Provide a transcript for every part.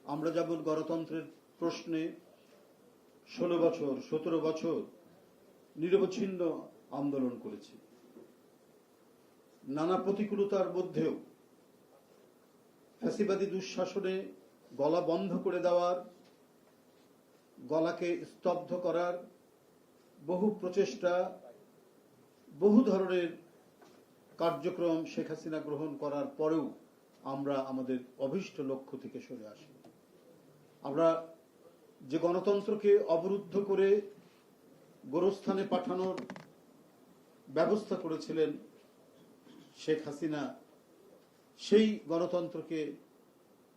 আমরা যেমন গণতন্ত্রের প্রশ্নে 16 বছর 17 বছর নিরবচ্ছিন্ন আন্দোলন করেছি, নানা প্রতিকূলতার মধ্যেও ফ্যাসিবাদী দুঃশাসনে গলা বন্ধ করে দেওয়ার, গলাকে স্তব্ধ করার বহু প্রচেষ্টা, বহু ধরনের কার্যক্রম শেখ হাসিনা গ্রহণ করার পরেও আমরা আমাদের অভীষ্ট লক্ষ্য থেকে সরে আসি। আমরা যে গণতন্ত্রকে অবরুদ্ধ করে গোরস্থানে পাঠানোর ব্যবস্থা করেছিলেন শেখ হাসিনা, সেই গণতন্ত্রকে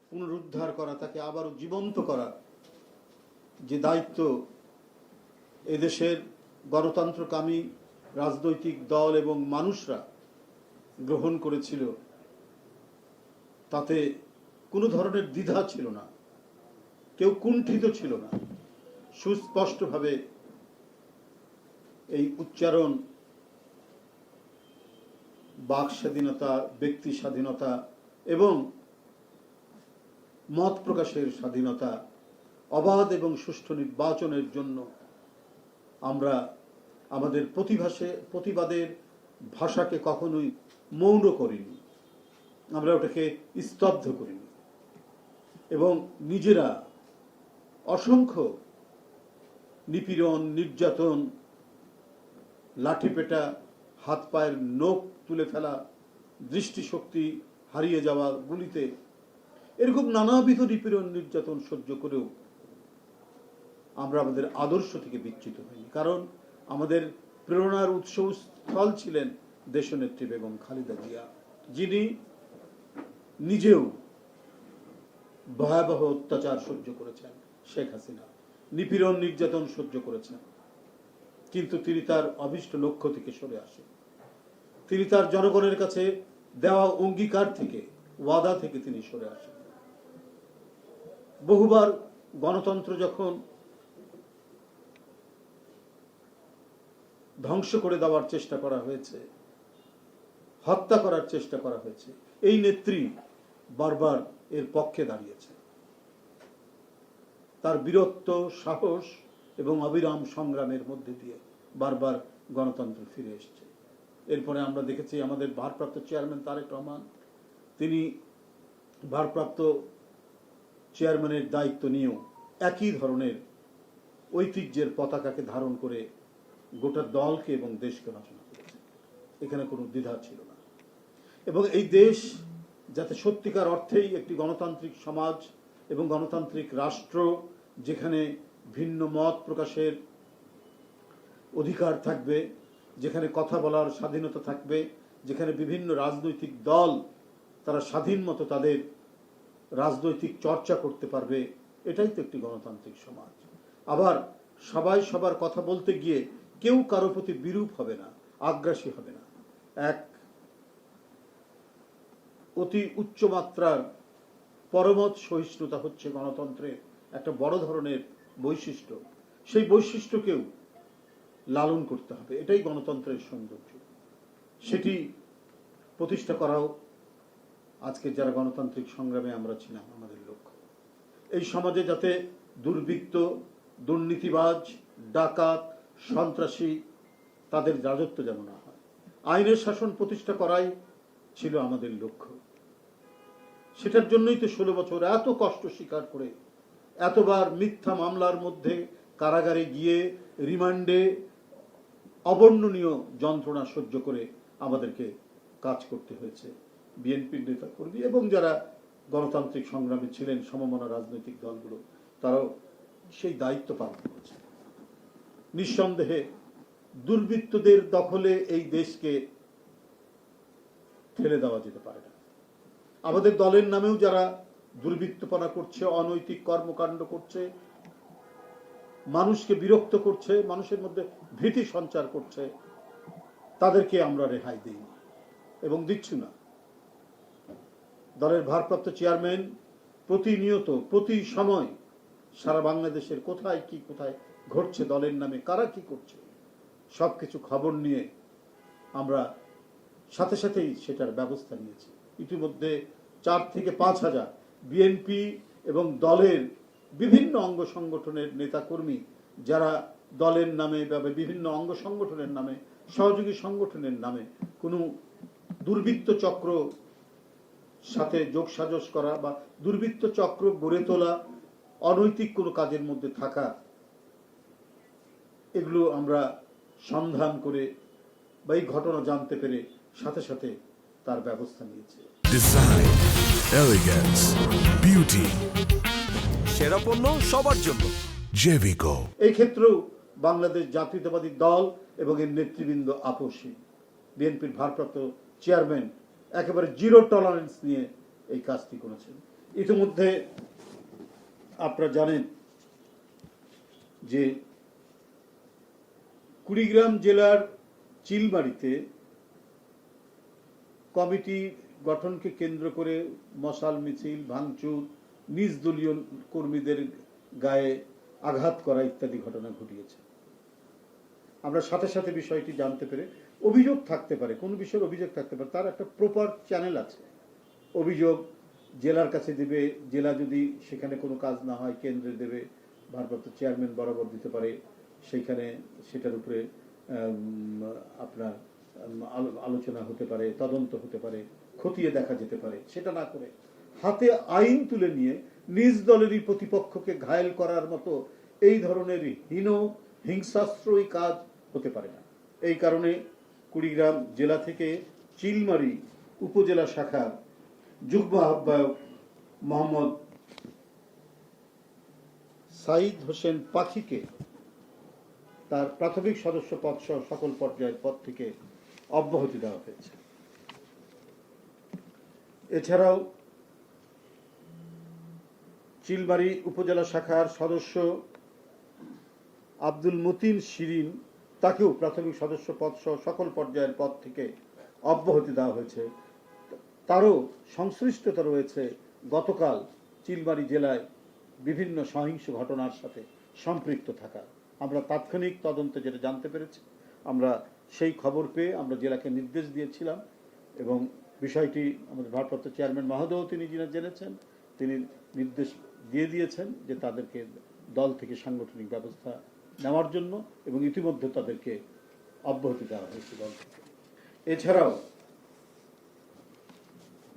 পুনরুদ্ধার করা, তাকে আবারও জীবন্ত করা যে দায়িত্ব এদেশের গণতন্ত্রকামী রাজনৈতিক দল এবং মানুষরা গ্রহণ করেছিল, তাতে কোনো ধরনের দ্বিধা ছিল না, কেউ কুণ্ঠিত ছিল না। সুস্পষ্টভাবে এই উচ্চারণ, বাক স্বাধীনতা, ব্যক্তি স্বাধীনতা এবং মত প্রকাশের স্বাধীনতা, অবাধ এবং সুষ্ঠু নির্বাচনের জন্য আমরা আমাদের প্রতিবাদের ভাষাকে কখনোই মৌন করিনি, আমরা ওটাকে স্তব্ধ করিনি এবং নিজেরা অসংখ্য নিপীড়ন, নির্যাতন, লাঠিপেটা, হাত পায়ের নখ তুলে ফেলা, দৃষ্টিশক্তি হারিয়ে যাওয়া, গুলিতে, এরকম নানাবিধ নিপীড়ন নির্যাতন সহ্য করেও আমরা আমাদের আদর্শ থেকে বিচ্যুত হইনি। কারণ আমাদের প্রেরণার উৎসস্থল ছিলেন দেশনেত্রী বেগম খালেদা জিয়া, যিনি নিজেও ভয়াবহ অত্যাচার সহ্য করেছেন, শেখ হাসিনা নিপীড়ন নির্যাতন সহ্য করেছেন, কিন্তু তিনি তার অভীষ্ট লক্ষ্য থেকে সরে আসেন। তিনি তার জনগণের কাছে দেওয়া অঙ্গীকার থেকে, ওয়াদা থেকে তিনি সরে আসেন। বহুবার গণতন্ত্র যখন ধ্বংস করে দেওয়ার চেষ্টা করা হয়েছে, হত্যা করার চেষ্টা করা হয়েছে, এই নেত্রী বারবার এর পক্ষে দাঁড়িয়েছে। তার বীরত্ব, সাহস এবং অবিরাম সংগ্রামের মধ্যে দিয়ে বারবার গণতন্ত্র ফিরে এসেছে। এরপরে আমরা দেখেছি আমাদের ভারপ্রাপ্ত চেয়ারম্যান তারেক রহমান, তিনি ভারপ্রাপ্ত চেয়ারম্যানের দায়িত্ব নিয়েও একই ধরনের ঐতিহ্যের পতাকাকে ধারণ করে গোটা দলকে এবং দেশকে রচনা করেছে। এখানে কোনো দ্বিধা ছিল না। এবং এই দেশ যাতে সত্যিকার অর্থেই একটি গণতান্ত্রিক সমাজ এবং গণতান্ত্রিক রাষ্ট্র, যেখানে ভিন্ন মত প্রকাশের অধিকার থাকবে, যেখানে কথা বলার স্বাধীনতা থাকবে, যেখানে বিভিন্ন রাজনৈতিক দল তারা স্বাধীন মতো তাদের রাজনৈতিক চর্চা করতে পারবে, এটাই তো একটি গণতান্ত্রিক সমাজ। আবার সবাই সবার কথা বলতে গিয়ে কেউ কারো প্রতি বিরূপ হবে না, আগ্রাসী হবে না। এক অতি উচ্চমাত্রার পরমত সহিষ্ণুতা হচ্ছে গণতন্ত্রের একটা বড় ধরনের বৈশিষ্ট্য। সেই বৈশিষ্ট্যকেও লালন করতে হবে, এটাই গণতন্ত্রের সৌন্দর্য। সেটি প্রতিষ্ঠা করাও আজকে যারা গণতান্ত্রিক সংগ্রামে আমরা ছিলাম আমাদের লক্ষ্য। এই সমাজে যাতে দুর্বৃত্ত, দুর্নীতিবাজ, ডাকাত, সন্ত্রাসী তাদের রাজত্ব যেন না হয়, আইনের শাসন প্রতিষ্ঠা করাই ছিল আমাদের লক্ষ্য। সেটার জন্যই তো 16 বছর এত কষ্ট স্বীকার করে, এতবার মিথ্যা মামলার মধ্যে কারাগারে গিয়ে রিমান্ডে অবর্ণনীয় যন্ত্রণা সহ্য করে আমাদেরকে কাজ করতে হয়েছে। বিএনপির নেতা কর্মী এবং যারা গণতান্ত্রিক সংগ্রামে ছিলেন, সমমনা রাজনৈতিক দলগুলো, তারাও সেই দায়িত্ব পালন করেছে। নিঃসন্দেহে দুর্বৃত্তদের দখলে এই দেশকে ঠেলে দেওয়া যেতে পারে না। আমাদের দলের নামেও যারা দুর্বৃত্তপনা করছে, অনৈতিক কর্মকাণ্ড করছে, মানুষকে বিরক্ত করছে, মানুষের মধ্যে ভীতি সঞ্চার করছে, তাদেরকে আমরা রেহাই দিই এবং দিচ্ছি না। দলের ভারপ্রাপ্ত চেয়ারম্যান প্রতিনিয়ত, প্রতি সময় সারা বাংলাদেশের কোথায় কি কোথায় ঘটছে, দলের নামে কারা কি করছে, সবকিছু খবর নিয়ে আমরা সাথে সাথেই সেটার ব্যবস্থা নিয়েছি। ইতিমধ্যে 4 থেকে 5 হাজার বিএনপি এবং দলের বিভিন্ন অঙ্গ সংগঠনের নেতাকর্মী যারা দলের নামে বা বিভিন্ন অঙ্গ সংগঠনের নামে সহযোগী সংগঠনের নামে কোনো দুর্বৃত্ত চক্র সাথে যোগসাজশ করা বা দুর্বৃত্ত চক্র গড়ে তোলা, অনৈতিক কোনো কাজের মধ্যে থাকা, এগুলো আমরা সন্ধান করে বা এই ঘটনা জানতে পেরে সাথে সাথে তার ব্যবস্থা নিয়েছে। ডিজাইন, এলিগেন্স, বিউটি, সেরা পণ্য সবার জন্য জেভিকো। এই ক্ষেত্রেও বাংলাদেশ জাতীয়তাবাদী দল এবং এর নেতৃবৃন্দ আপোষী। বিএনপির ভারপ্রাপ্ত চেয়ারম্যান একেবারে জিরো টলারেন্স নিয়ে এই কাজটি করেছেন। ইতিমধ্যে আপনারা জানেন যে কুড়িগ্রাম জেলার চিলমারিতে কমিটি গঠনকে কেন্দ্র করে মশাল মিছিল, ভাঙচুর, নিজ দলীয় কর্মীদের গায়ে আঘাত করা ইত্যাদি ঘটনা ঘটিয়েছে। আমরা সাথে সাথে বিষয়টি জানতে পেরে, অভিযোগ থাকতে পারে, কোন বিষয়ের অভিযোগ থাকতে পারে, তার একটা প্রপার চ্যানেল আছে। অভিযোগ জেলার কাছে দেবে, জেলা যদি সেখানে কোনো কাজ না হয় কেন্দ্রে দেবে, ভারপ্রাপ্ত চেয়ারম্যান বরাবর দিতে পারে, সেইখানে সেটার উপরে আপনার আলোচনা হতে পারে, তদন্ত হতে পারে, খতিয়ে দেখা যেতে পারে। সেটা না করে হাতে আইন তুলে নিয়ে নিজ দলেরই প্রতিপক্ষকে ঘায়েল করার মতো এই ধরনের হীন হিংসাস্ত্রই কাজ হতে পারে না। এই কারণে কুড়িগ্রাম জেলা থেকে চিলমারি উপজেলা শাখার যুগ্ম আহ্বায়ক মোহাম্মদ সাইদ হোসেন পাখিকে তার প্রাথমিক সদস্য পদ সহ সকল পর্যায়ের পদ থেকে অব্যাহতি দেওয়া হয়েছে। এছাড়াও চিলমারি উপজেলা শাখার সদস্য আব্দুল মতিন শিরিন, তাকেও প্রাথমিক সদস্য পদ সহ সকল পর্যায়ের পদ থেকে অব্যাহতি দেওয়া হয়েছে। তারও সংশ্লিষ্টতা রয়েছে গতকাল চিলমারি জেলায় বিভিন্ন সহিংস ঘটনার সাথে সম্পৃক্ত থাকা। আমরা তাৎক্ষণিক তদন্তে যেটা জানতে পেরেছি, আমরা সেই খবর পেয়ে আমরা জেলাকে নির্দেশ দিয়েছিলাম এবং বিষয়টি আমাদের ভারপ্রাপ্ত চেয়ারম্যান মহোদয় তিনি যিনি জেনেছেন, তিনি নির্দেশ দিয়ে দিয়েছেন যে তাদেরকে দল থেকে সাংগঠনিক ব্যবস্থা নেওয়ার জন্য, এবং ইতিমধ্যে তাদেরকে অব্যাহতি দেওয়া হয়েছে দল থেকে। এছাড়াও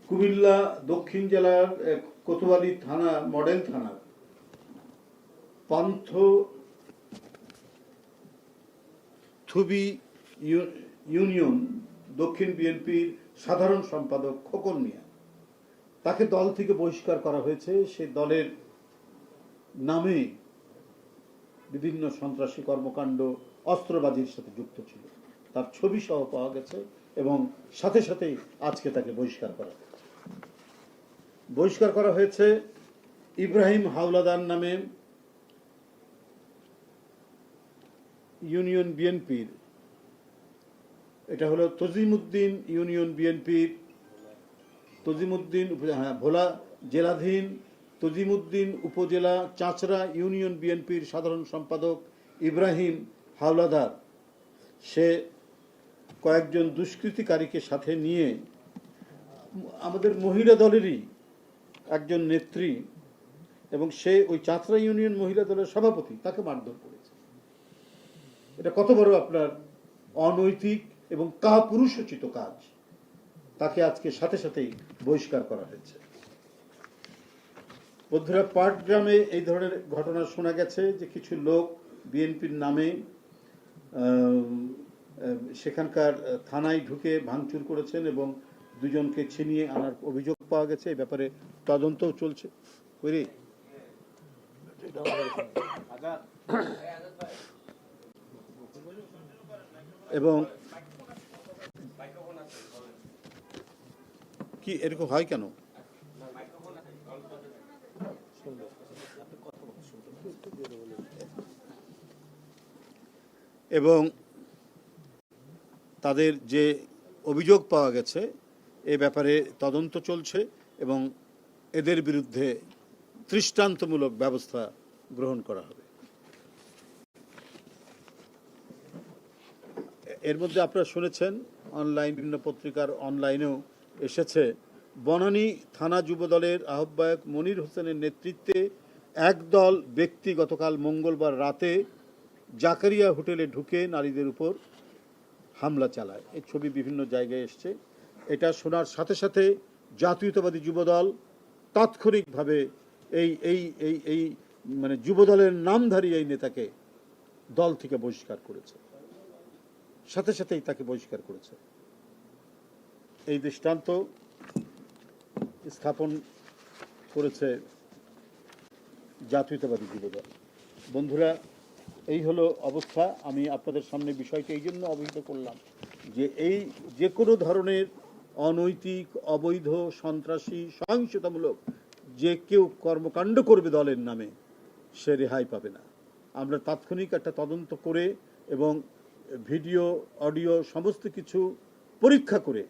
কুমিল্লা দক্ষিণ জেলার কোতোয়ালি থানা মডেল থানার পান্থ থুবি ইউনিয়ন দক্ষিণ বিএনপির সাধারণ সম্পাদক খোকন মিয়া, তাকে দল থেকে বহিষ্কার করা হয়েছে। সে দলের নামে বিভিন্ন সন্ত্রাসী কর্মকাণ্ড, অস্ত্রবাজির সাথে যুক্ত ছিল, তার ছবি সহ পাওয়া গেছে এবং সাথে সাথেই আজকে তাকে বহিষ্কার করা হয়েছে। বহিষ্কার করা হয়েছে ইব্রাহিম হাওলাদার নামে ইউনিয়ন বিএনপির, এটা হলো তজিমউদ্দিন ইউনিয়ন বিএনপির ভোলা জেলাধীন তজিমউদ্দিন উপজেলা চাঁচড়া ইউনিয়ন বিএনপির সাধারণ সম্পাদক ইব্রাহিম হাওলাদার। সে কয়েকজন দুষ্কৃতিকারীকে সাথে নিয়ে আমাদের মহিলা দলেরই একজন নেত্রী এবং সে ওই চাঁচড়া ইউনিয়ন মহিলা দলের সভাপতি, তাকে মারধর করেছে। এটা কত বড় আপনার অনৈতিক এবং কাপুরুষোচিত কাজ। তাকে আজকে সাথে সাথেই বহিষ্কার করা হয়েছে। বন্ধুরা, পাটগ্রামে এই ধরনের ঘটনা শোনা গেছে যে কিছু লোক বিএনপির নামে সেখানকার থানায় ঢুকে ভাঙচুর করেছেন এবং দুজনকে ছিনিয়ে আনার অভিযোগ পাওয়া গেছে। এই ব্যাপারে তদন্তও চলছে। এবং কি এরকম হয় কেন? এবং তাদের যে অভিযোগ পাওয়া গেছে এ ব্যাপারে তদন্ত চলছে এবং এদের বিরুদ্ধে দৃষ্টান্তমূলক ব্যবস্থা গ্রহণ করা হবে। এর মধ্যে আপনারা শুনেছেন অনলাইন, বিভিন্ন পত্রিকার অনলাইনেও এসেছে বনানী থানা যুবদলের আহ্বায়ক মনির হোসেনের নেতৃত্বে একদল ব্যক্তি গতকাল মঙ্গলবার রাতে জাকারিয়া হোটেলে ঢুকে নারীদের উপর হামলা চালায়। এই ছবি বিভিন্ন জায়গায় এসছে। এটা শোনার সাথে সাথে জাতীয়তাবাদী যুবদল তাৎক্ষণিকভাবে এই এই এই এই মানে যুবদলের নামধারী এই নেতাকে দল থেকে বহিষ্কার করেছে, সাথে সাথেই তাকে বহিষ্কার করেছে। এই দৃষ্টান্ত স্থাপন করেছে জাতীয়তাবাদী যুবদল। বন্ধুরা, এই হলো অবস্থা। আমি আপনাদের সামনে বিষয়টি এই জন্য অবহিত করলাম যে এই যে কোনো ধরনের অনৈতিক, অবৈধ, সন্ত্রাসী, সহিংসতামূলক যে কেউ কর্মকাণ্ড করবে দলের নামে, সে রেহাই পাবে না। আমরা তাৎক্ষণিক একটা তদন্ত করে এবং ভিডিও, অডিও সমস্ত কিছু পরীক্ষা করে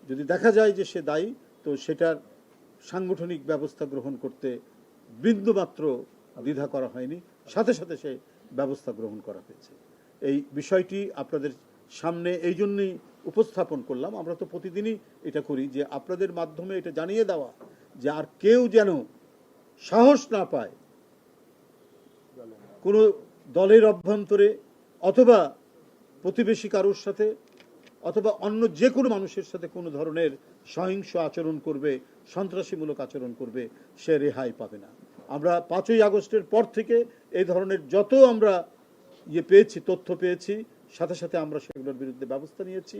যদি দেখা যায় যে সে দায়ী, তো সেটার সাংগঠনিক ব্যবস্থা গ্রহণ করতে বিন্দুমাত্র দ্বিধা করা হয়নি, সাথে সাথে সে ব্যবস্থা গ্রহণ করা হয়েছে। এই বিষয়টি আপনাদের সামনে এই জন্যই উপস্থাপন করলাম। আমরা তো প্রতিদিনই এটা করি যে আপনাদের মাধ্যমে এটা জানিয়ে দেওয়া যে আর কেউ যেন সাহস না পায় কোনো দলের অভ্যন্তরে অথবা প্রতিবেশী কারোর সাথে অথবা অন্য যে কোনো মানুষের সাথে কোনো ধরনের সহিংস আচরণ করবে, সন্ত্রাসীমূলক আচরণ করবে, সে রেহাই পাবে না। আমরা 5ই আগস্টের পর থেকে এই ধরনের যত আমরা পেয়েছি, তথ্য পেয়েছি, সাথে সাথে আমরা সেগুলোর বিরুদ্ধে ব্যবস্থা নিয়েছি।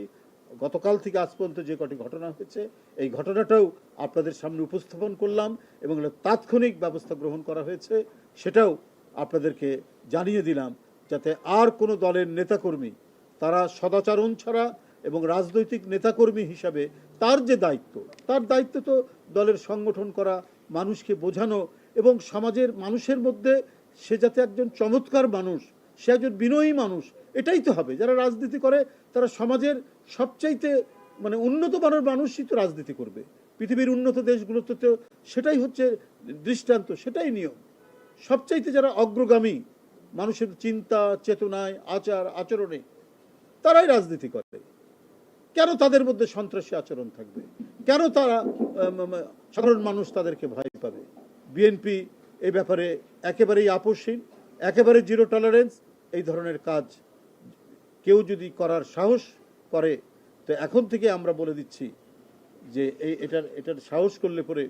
গতকাল থেকে আজ পর্যন্ত যে কটি ঘটনা হয়েছে, এই ঘটনাটাও আপনাদের সামনে উপস্থাপন করলাম এবং তাৎক্ষণিক ব্যবস্থা গ্রহণ করা হয়েছে, সেটাও আপনাদেরকে জানিয়ে দিলাম, যাতে আর কোনো দলের নেতাকর্মী তারা সদাচরণ ছাড়া এবং রাজনৈতিক নেতাকর্মী হিসাবে তার যে দায়িত্ব, তার দায়িত্ব তো দলের সংগঠন করা, মানুষকে বোঝানো এবং সমাজের মানুষের মধ্যে সে যাতে একজন চমৎকার মানুষ, সে একজন বিনয়ী মানুষ, এটাই তো হবে। যারা রাজনীতি করে তারা সমাজের সবচাইতে মানে উন্নত মানের মানুষই তো রাজনীতি করবে। পৃথিবীর উন্নত দেশগুলোতে তো সেটাই হচ্ছে দৃষ্টান্ত, সেটাই নিয়ম। সবচাইতে যারা অগ্রগামী মানুষের চিন্তা, চেতনায়, আচার আচরণে, তারাই রাজনীতি করে। কেন তাদের মধ্যে সন্ত্রাসী আচরণ থাকবে? কেন তারা সাধারণ মানুষ তাদেরকে ভয় পাবে? বিএনপি এই ব্যাপারে একেবারেই আপোষহীন, একেবারে জিরো টলারেন্স। এই ধরনের কাজ কেউ যদি করার সাহস করে, তো এখন থেকে আমরা বলে দিচ্ছি যে এটার সাহস করলে পরে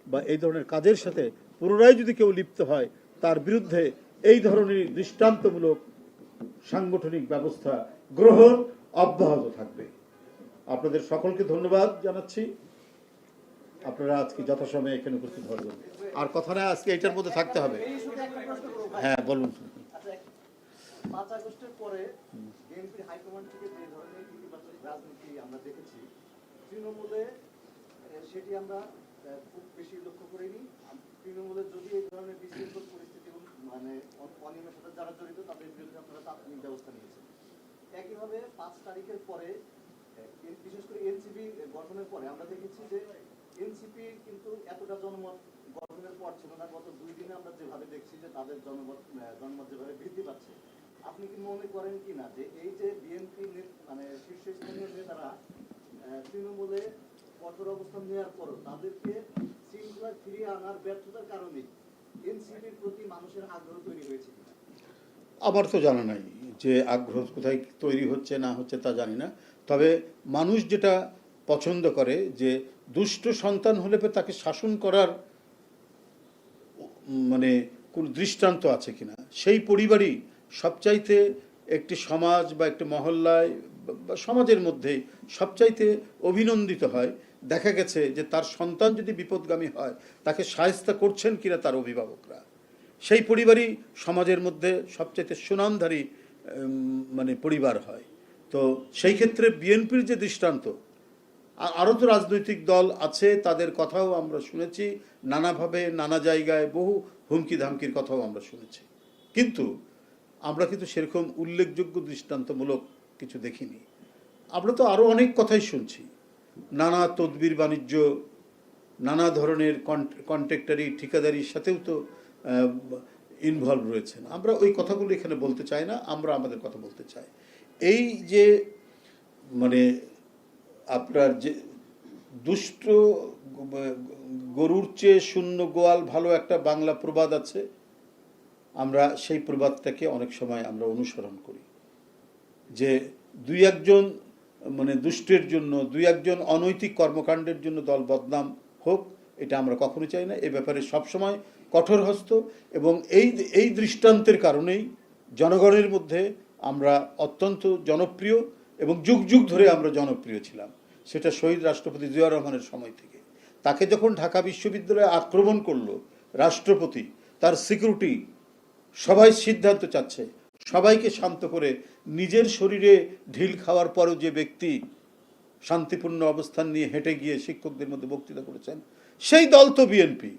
বা এই ধরনের কাজের সাথে পুনরায় যদি কেউ লিপ্ত হয়, তার বিরুদ্ধে এই ধরনের দৃষ্টান্তমূলক সাংগঠনিক ব্যবস্থা গ্রহণ অব্যাহত থাকবে। আপনাদের সকলকে ধন্যবাদ জানাচ্ছি। আপনারা আজকে যথাসময়ে এখানে উপস্থিত হবেন। আর কথা না, আজকে এটার মধ্যে থাকতে হবে। হ্যাঁ, বলুন। 5 আগস্টের পরে বিএনপির হাইকমান্ড থেকে যে ধরনের ইতিবাচক রাজনীতি আমরা দেখেছি, তৃণমূলে সেটি আমরা খুব বেশি লক্ষ্য করিনি। তৃণমূলের যদি এই ধরনের বিশৃঙ্খল পরিস্থিতি মানে অনিয়মের সাথে যারা জড়িত, তাদের বিরুদ্ধে আপনারা তাৎক্ষণিক ব্যবস্থা নিয়েছেন। একইভাবে 5 তারিখের পরে বিশেষ করে এনসিপি গঠনের পরে আমরা দেখেছি যে এনসিপি কিন্তু এতটা জনমত গঠনের পর ছিল না। গত 2 দিনে আমরা যেভাবে দেখছি যে তাদের জনমত যেভাবে বৃদ্ধি পাচ্ছে, আপনি কি মনে করেন কি না যে এই যে বিএনপি মানে শীর্ষস্থানীয় নেতারা তৃণমূলে কঠোর অবস্থান নেওয়ার পরও তাদেরকে শৃঙ্খলা ফিরিয়ে আনার ব্যর্থতার কারণে এনসিপির প্রতি মানুষের আগ্রহ তৈরি হয়েছে কিনা? আমার তো জানা নাই যে আগ্রহ কোথায় তৈরি হচ্ছে না হচ্ছে, তা জানি না। তবে মানুষ যেটা পছন্দ করে যে দুষ্ট সন্তান হলে তাকে শাসন করার মানে কোন দৃষ্টান্ত আছে কিনা, সেই পরিবারই সবচাইতে একটি সমাজ বা একটি মহল্লায় বা সমাজের মধ্যে সবচাইতে অভিনন্দিত হয়। দেখা গেছে যে তার সন্তান যদি বিপদগামী হয়, তাকে শায়েস্তা করছেন কিনা তার অভিভাবকরা, সেই পরিবারই সমাজের মধ্যে সবচাইতে সুনামধারী মানে পরিবার হয়। তো সেই ক্ষেত্রে বিএনপির যে দৃষ্টান্ত, আরও তো রাজনৈতিক দল আছে, তাদের কথাও আমরা শুনেছি নানাভাবে, নানা জায়গায় বহু হুমকি ধামকির কথাও আমরা শুনেছি, কিন্তু আমরা কিন্তু সেরকম উল্লেখযোগ্য দৃষ্টান্তমূলক কিছু দেখিনি। আমরা তো আরও অনেক কথাই শুনছি, নানা তদবির বাণিজ্য, নানা ধরনের কন্ট্রাক্টারি, ঠিকাদারির সাথেও তো ইনভলভ রয়েছেন। আমরা ওই কথাগুলো এখানে বলতে চাই না, আমরা আমাদের কথা বলতে চাই। এই যে মানে আপনার যে দুষ্ট গরুর চেয়ে শূন্য গোয়াল ভালো একটা বাংলা প্রবাদ আছে, আমরা সেই প্রবাদটাকে অনেক সময় আমরা অনুসরণ করি, যে দুই একজন মানে দুষ্টের জন্য, দুই একজন অনৈতিক কর্মকাণ্ডের জন্য দল বদনাম হোক, এটা আমরা কখনো চাই না। এ ব্যাপারে সবসময় কঠোর হস্ত, এবং এই দৃষ্টান্তের কারণেই জনগণের মধ্যে আমরা অত্যন্ত জনপ্রিয় এবং যুগ যুগ ধরে আমরা জনপ্রিয় ছিলাম। সেটা শহীদ রাষ্ট্রপতি জিয়াউর রহমানের সময় থেকে। তাকে যখন ঢাকা বিশ্ববিদ্যালয়ে আক্রমণ করলো রাষ্ট্রপতি, তার সিকিউরিটি সবাই সিদ্ধান্ত চাচ্ছে, সবাইকে শান্ত করে নিজের শরীরে ঢিল খাওয়ার পরও যে ব্যক্তি শান্তিপূর্ণ অবস্থান নিয়ে হেঁটে গিয়ে শিক্ষকদের মধ্যে বক্তৃতা করেছেন, সেই দল তো বিএনপি,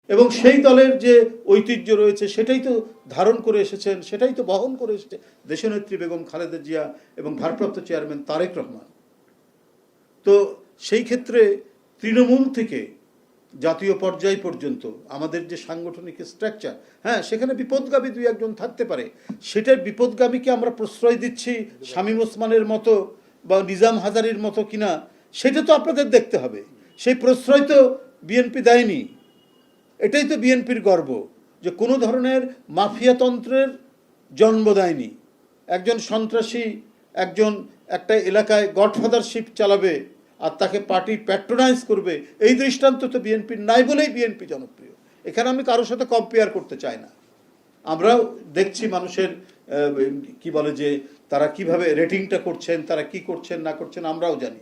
এবং সেই দলের যে ঐতিহ্য রয়েছে সেটাই তো ধারণ করে এসেছেন, সেটাই তো বহন করে এসেছে দেশনেত্রী বেগম খালেদা জিয়া এবং ভারপ্রাপ্ত চেয়ারম্যান তারেক রহমান। তো সেই ক্ষেত্রে তৃণমূল থেকে জাতীয় পর্যায় পর্যন্ত আমাদের যে সাংগঠনিক স্ট্রাকচার, হ্যাঁ সেখানে বিপদগামী দুই একজন থাকতে পারে, সেটার বিপদগামীকে আমরা প্রশ্রয় দিচ্ছি শামীম ওসমানের মতো বা নিজাম হাজারির মতো কিনা, সেটা তো আপনাদের দেখতে হবে। সেই প্রশ্রয় তো বিএনপি দেয়নি। এটাই তো বিএনপির গর্ব, যে কোনো ধরনের মাফিয়াতন্ত্রের জন্ম দেয়নি। একজন সন্ত্রাসী একটা এলাকায় গডফাদারশিপ চালাবে আর তাকে পার্টি প্যাট্রোনাইজ করবে, এই দৃষ্টান্ত তো বিএনপির নাই বলেই বিএনপি জনপ্রিয়। এখানে আমি কারোর সাথে কম্পেয়ার করতে চাই না। আমরাও দেখছি মানুষের কি বলে যে তারা কিভাবে রেটিংটা করছেন, তারা কি করছেন না করছেন আমরাও জানি।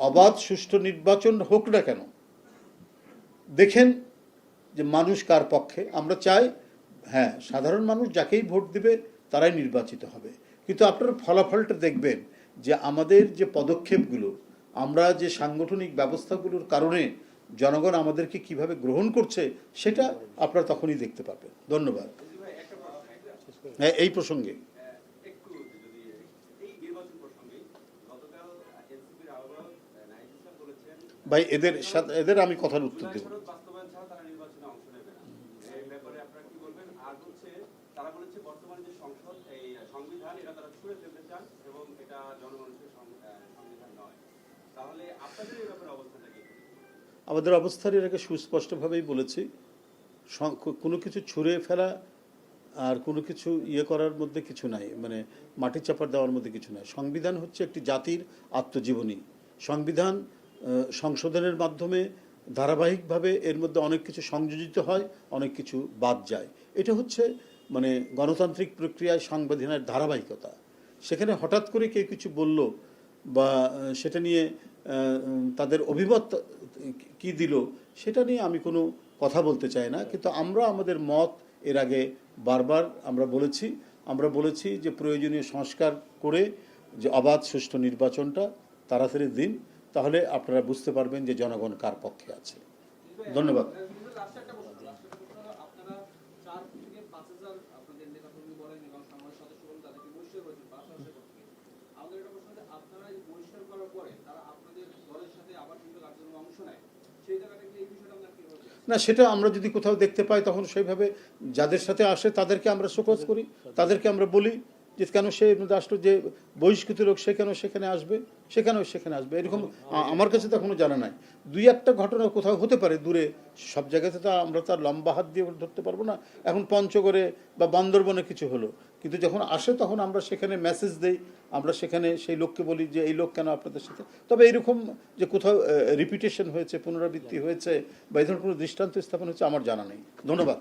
অবাধ সুষ্ঠু নির্বাচন হোক না কেন, দেখেন যে মানুষ কার পক্ষে। আমরা চাই হ্যাঁ সাধারণ মানুষ যাকেই ভোট দিবে তারাই নির্বাচিত হবে, কিন্তু আপনারা ফলাফলটা দেখবেন যে আমাদের যে পদক্ষেপগুলো, আমরা যে সাংগঠনিক ব্যবস্থাগুলোর কারণে জনগণ আমাদেরকে কিভাবে গ্রহণ করছে সেটা আপনারা তখনই দেখতে পাবেন। ধন্যবাদ। হ্যাঁ, এই প্রসঙ্গে ভাই এদের আমি কথার উত্তর দেব। আমাদের অবস্থান এর আগে সুস্পষ্টভাবেই বলেছি, কোনো কিছু ছুঁড়ে ফেলা আর কোনো কিছু করার মধ্যে কিছু নাই, মানে মাটি চাপা দেওয়ার মধ্যে কিছু নাই। সংবিধান হচ্ছে একটি জাতির আত্মজীবনী। সংবিধান সংশোধনের মাধ্যমে ধারাবাহিকভাবে এর মধ্যে অনেক কিছু সংযোজিত হয়, অনেক কিছু বাদ যায়। এটা হচ্ছে মানে গণতান্ত্রিক প্রক্রিয়ায় সংবিধানের ধারাবাহিকতা। সেখানে হঠাৎ করে কেউ কিছু বলল বা সেটা নিয়ে তাদের অভিমত কি দিল সেটা নিয়ে আমি কোনো কথা বলতে চাই না, কিন্তু আমরা আমাদের মত এর আগে বারবার আমরা বলেছি যে প্রয়োজনীয় সংস্কার করে যে অবাধ সুষ্ঠু নির্বাচনটা তাড়াতাড়ি দিন, তাহলে আপনারা বুঝতে পারবেন যে জনগণ কার পক্ষে আছে। ধন্যবাদ। না, সেটা আমরা যদি কোথাও দেখতে পাই তখন সেইভাবে যাদের সাথে আসে তাদেরকে আমরা শোকজ করি, তাদেরকে আমরা বলি যে কেন সে রাষ্ট্র যে বহিষ্কৃত লোক সে কেন সেখানে আসবে, সেখানে আসবে। এরকম আমার কাছে তো এখনো জানা নাই। দুই একটা ঘটনা কোথাও হতে পারে দূরে, সব জায়গাতে তো আমরা তার লম্বা হাত দিয়ে ধরতে পারবো না। এখন পঞ্চগড়ে বা বান্দরবনে কিছু হলো, কিন্তু যখন আসে তখন আমরা সেখানে মেসেজ দেই, আমরা সেখানে সেই লোককে বলি যে এই লোক কেন আপনাদের সাথে। তবে এইরকম যে কোথাও রিপিটেশন হয়েছে, পুনরাবৃত্তি হয়েছে বা এই ধরনের কোনো দৃষ্টান্ত স্থাপন হয়েছে আমার জানা নেই। ধন্যবাদ।